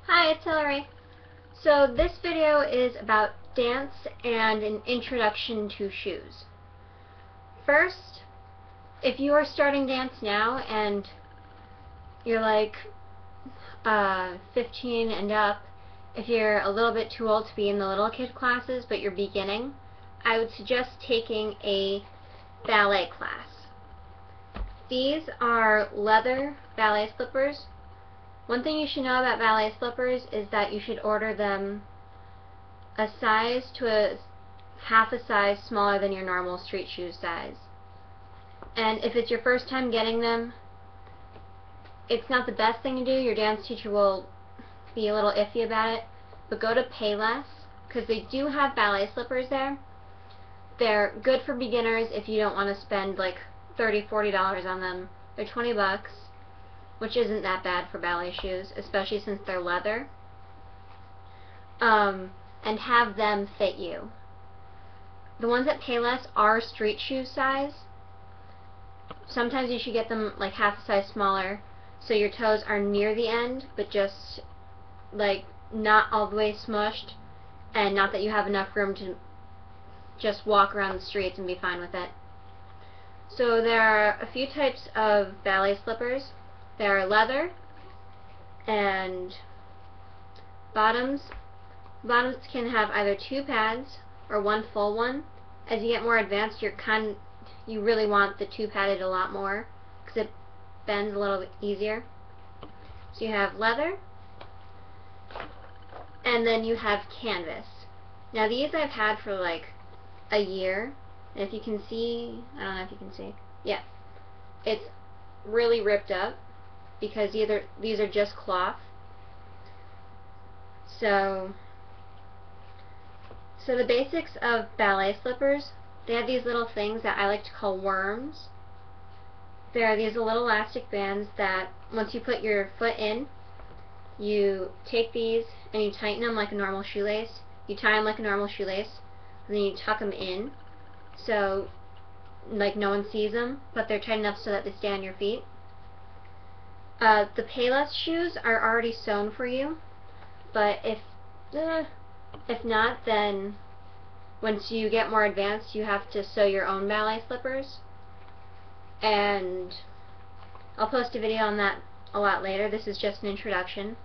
Hi, it's Hillary. So this video is about dance and an introduction to shoes. First, if you are starting dance now and you're like 15 and up, if you're a little bit too old to be in the little kid classes but you're beginning, I would suggest taking a ballet class. These are leather ballet slippers. One thing you should know about ballet slippers is that you should order them a size to a half a size smaller than your normal street shoe size. And if it's your first time getting them, it's not the best thing to do. Your dance teacher will be a little iffy about it, but go to Payless because they do have ballet slippers there. They're good for beginners if you don't want to spend like $30–40 on them. They're 20 bucks. Which isn't that bad for ballet shoes, especially since they're leather, and have them fit you. The ones at Payless are street shoe size. Sometimes you should get them like half a size smaller, so your toes are near the end, but just like not all the way smushed, and not that you have enough room to just walk around the streets and be fine with it. So there are a few types of ballet slippers. There are leather and bottoms. Bottoms can have either 2 pads or 1 full one. As you get more advanced, you really want the 2 padded a lot more because it bends a little bit easier. So you have leather, and then you have canvas. Now these I've had for like a year, and if you can see, I don't know if you can see, yeah, it's really ripped up because these are just cloth. So the basics of ballet slippers, they have these little things that I like to call worms. There are these little elastic bands that once you put your foot in, you take these and you tighten them like a normal shoelace. You tie them like a normal shoelace, and then you tuck them in so like no one sees them, but they're tight enough so that they stay on your feet. The Payless shoes are already sewn for you, but if not, then once you get more advanced, you have to sew your own ballet slippers. And I'll post a video on that a lot later. This is just an introduction.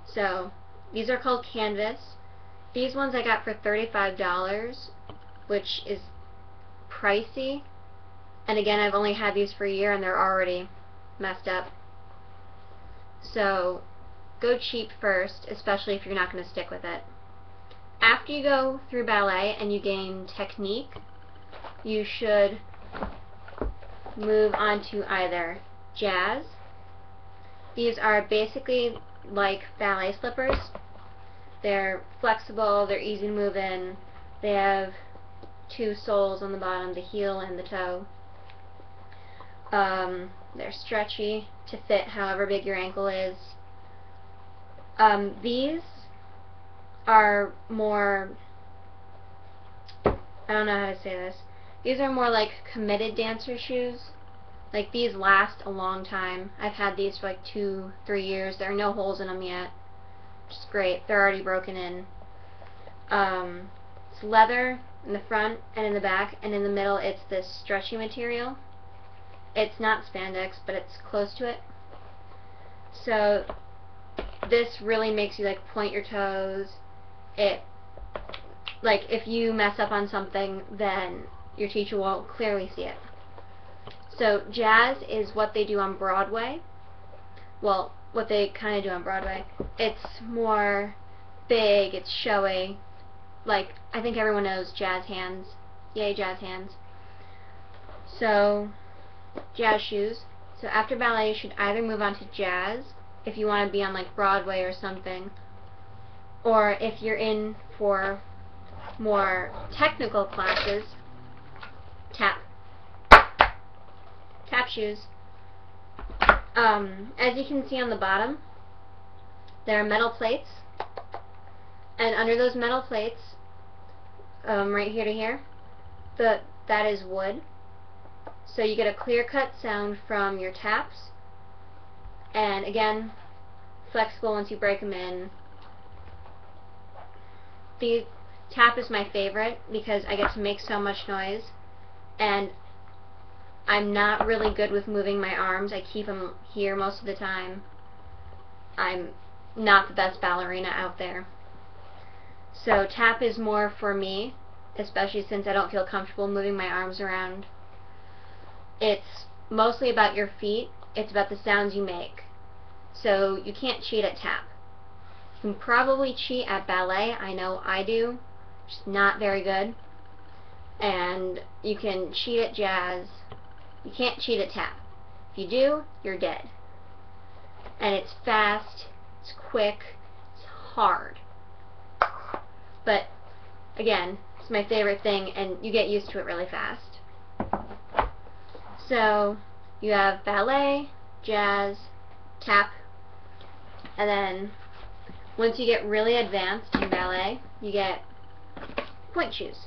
So these are called canvas. These ones I got for $35, which is pricey. And again, I've only had these for a year and they're already messed up. So go cheap first, especially if you're not going to stick with it. After you go through ballet and you gain technique, you should move on to either jazz. These are basically like ballet slippers. They're flexible, they're easy to move in, they have 2 soles on the bottom, the heel and the toe. They're stretchy to fit however big your ankle is. These are more, I don't know how to say this, these are more like committed dancer shoes. Like these last a long time. I've had these for like 2–3 years. There are no holes in them yet, which is great. They're already broken in. It's leather in the front and in the back, and in the middle it's this stretchy material. It's not spandex, but it's close to it. So this really makes you like point your toes. Like if you mess up on something, then your teacher won't clearly see it. So jazz is what they do on Broadway. Well, what they kind of do on Broadway. It's more big, it's showy. Like, I think everyone knows jazz hands. Yay, jazz hands. So jazz shoes. So after ballet, you should either move on to jazz if you want to be on like Broadway or something, or if you're in for more technical classes, tap shoes. As you can see on the bottom, there are metal plates, and under those metal plates, right here to here, that is wood. So you get a clear-cut sound from your taps, and again, flexible once you break them in. The tap is my favorite because I get to make so much noise, and I'm not really good with moving my arms. I keep them here most of the time. I'm not the best ballerina out there. So tap is more for me, especially since I don't feel comfortable moving my arms around. It's mostly about your feet. It's about the sounds you make. So you can't cheat at tap. You can probably cheat at ballet. I know I do. Just not very good. And you can cheat at jazz. You can't cheat at tap. If you do, you're dead. And it's fast, it's quick, it's hard. But again, it's my favorite thing, and you get used to it really fast. So you have ballet, jazz, tap, and then once you get really advanced in ballet, you get point shoes,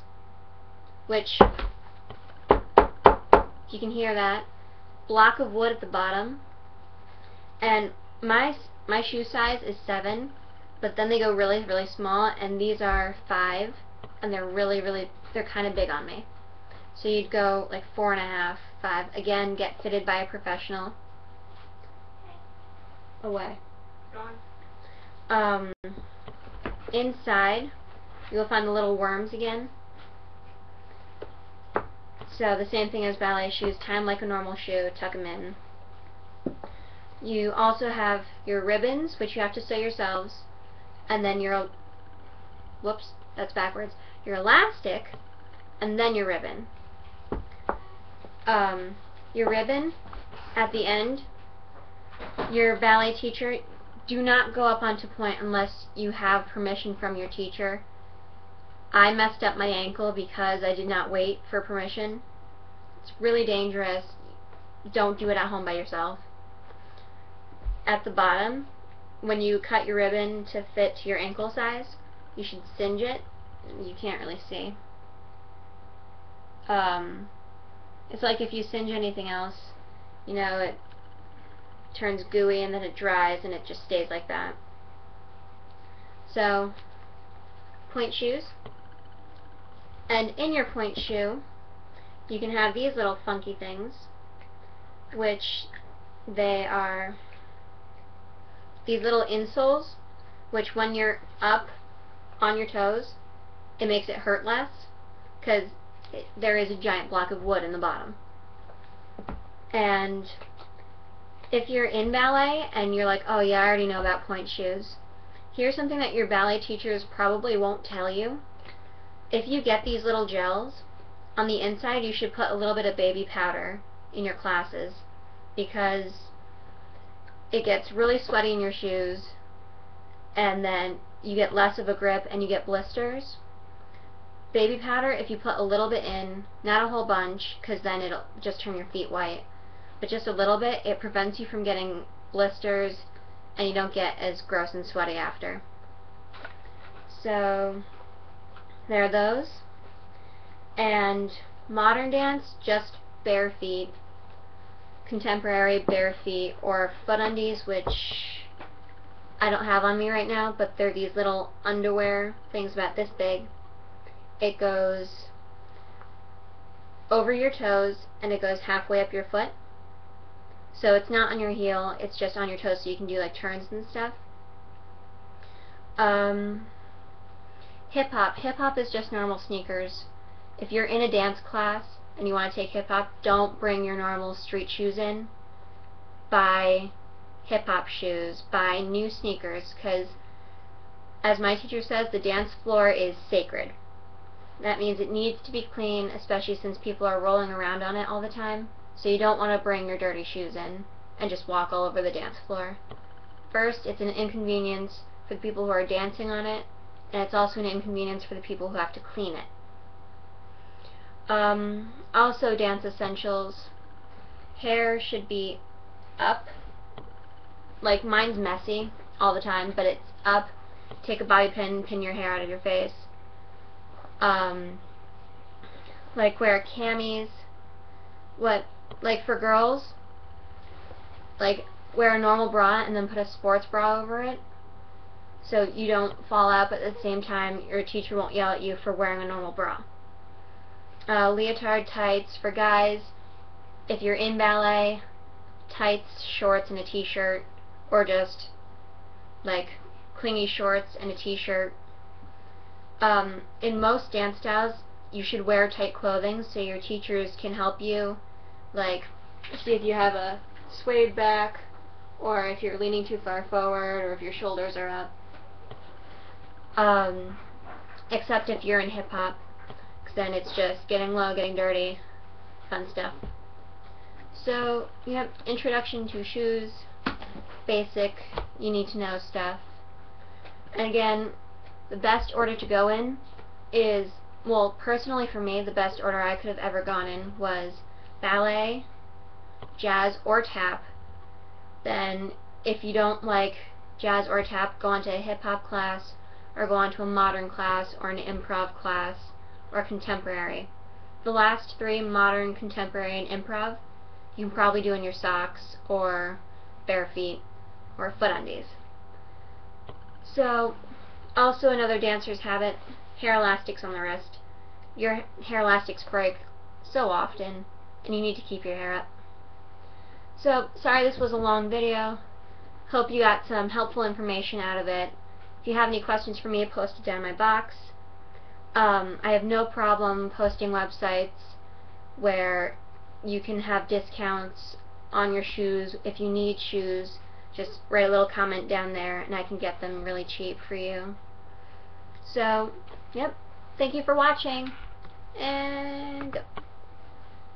which, if you can hear that, block of wood at the bottom. And my shoe size is 7, but then they go really, really small, and these are 5, and they're kind of big on me. So you'd go like 4.5, 5. Again, get fitted by a professional. Away. Inside, you'll find the little worms again. So the same thing as ballet shoes, tie them like a normal shoe, tuck them in. You also have your ribbons, which you have to sew yourselves, and then your, whoops, that's backwards, your elastic, and then your ribbon. Your ribbon, at the end, your ballet teacher, do not go up onto point unless you have permission from your teacher. I messed up my ankle because I did not wait for permission. It's really dangerous. Don't do it at home by yourself. At the bottom, when you cut your ribbon to fit to your ankle size, you should singe it. You can't really see. It's like if you singe anything else, you know, it turns gooey and then it dries and it just stays like that. So, point shoes. And in your point shoe, you can have these little funky things, which they are these little insoles, which when you're up on your toes, it makes it hurt less, because there is a giant block of wood in the bottom. And if you're in ballet and you're like, oh yeah, I already know about point shoes, here's something that your ballet teachers probably won't tell you. If you get these little gels, on the inside you should put a little bit of baby powder in your classes, because it gets really sweaty in your shoes and then you get less of a grip and you get blisters. Baby powder, if you put a little bit in, not a whole bunch, because then it'll just turn your feet white, but just a little bit, it prevents you from getting blisters and you don't get as gross and sweaty after. So there are those. And modern dance, just bare feet. Contemporary, bare feet, or foot undies, which I don't have on me right now, but they're these little underwear things about this big. It goes over your toes and it goes halfway up your foot. So it's not on your heel, it's just on your toes, so you can do like turns and stuff. Hip-hop. Hip-hop is just normal sneakers. If you're in a dance class and you want to take hip-hop, don't bring your normal street shoes in. Buy hip-hop shoes. Buy new sneakers, because as my teacher says, the dance floor is sacred. That means it needs to be clean, especially since people are rolling around on it all the time. So you don't want to bring your dirty shoes in and just walk all over the dance floor. First, it's an inconvenience for the people who are dancing on it, and it's also an inconvenience for the people who have to clean it. Also, dance essentials. Hair should be up. Like, mine's messy all the time, but it's up. Take a bobby pin, pin your hair out of your face. Like, wear camis. Like, for girls, like, wear a normal bra and then put a sports bra over it, so you don't fall out, but at the same time your teacher won't yell at you for wearing a normal bra. Leotard tights for guys. If you're in ballet, tights, shorts, and a t-shirt, or just like clingy shorts and a t-shirt. In most dance styles, you should wear tight clothing so your teachers can help you, like see if you have a swayed back, or if you're leaning too far forward, or if your shoulders are up. Except if you're in hip-hop, because then it's just getting low, getting dirty, fun stuff. So you have introduction to shoes, basic, you need to know stuff. And again, the best order to go in is, well, personally for me, the best order I could have ever gone in was ballet, jazz, or tap. Then if you don't like jazz or tap, go on to a hip-hop class, or go on to a modern class, or an improv class, or contemporary. The last three, modern, contemporary, and improv, you can probably do in your socks, or bare feet, or foot undies. So, also another dancer's habit, hair elastics on the wrist. Your hair elastics break so often, and you need to keep your hair up. So, sorry this was a long video. Hope you got some helpful information out of it. If you have any questions for me, post it down in my box. I have no problem posting websites where you can have discounts on your shoes. If you need shoes, just write a little comment down there and I can get them really cheap for you. So, yep. Thank you for watching, and go.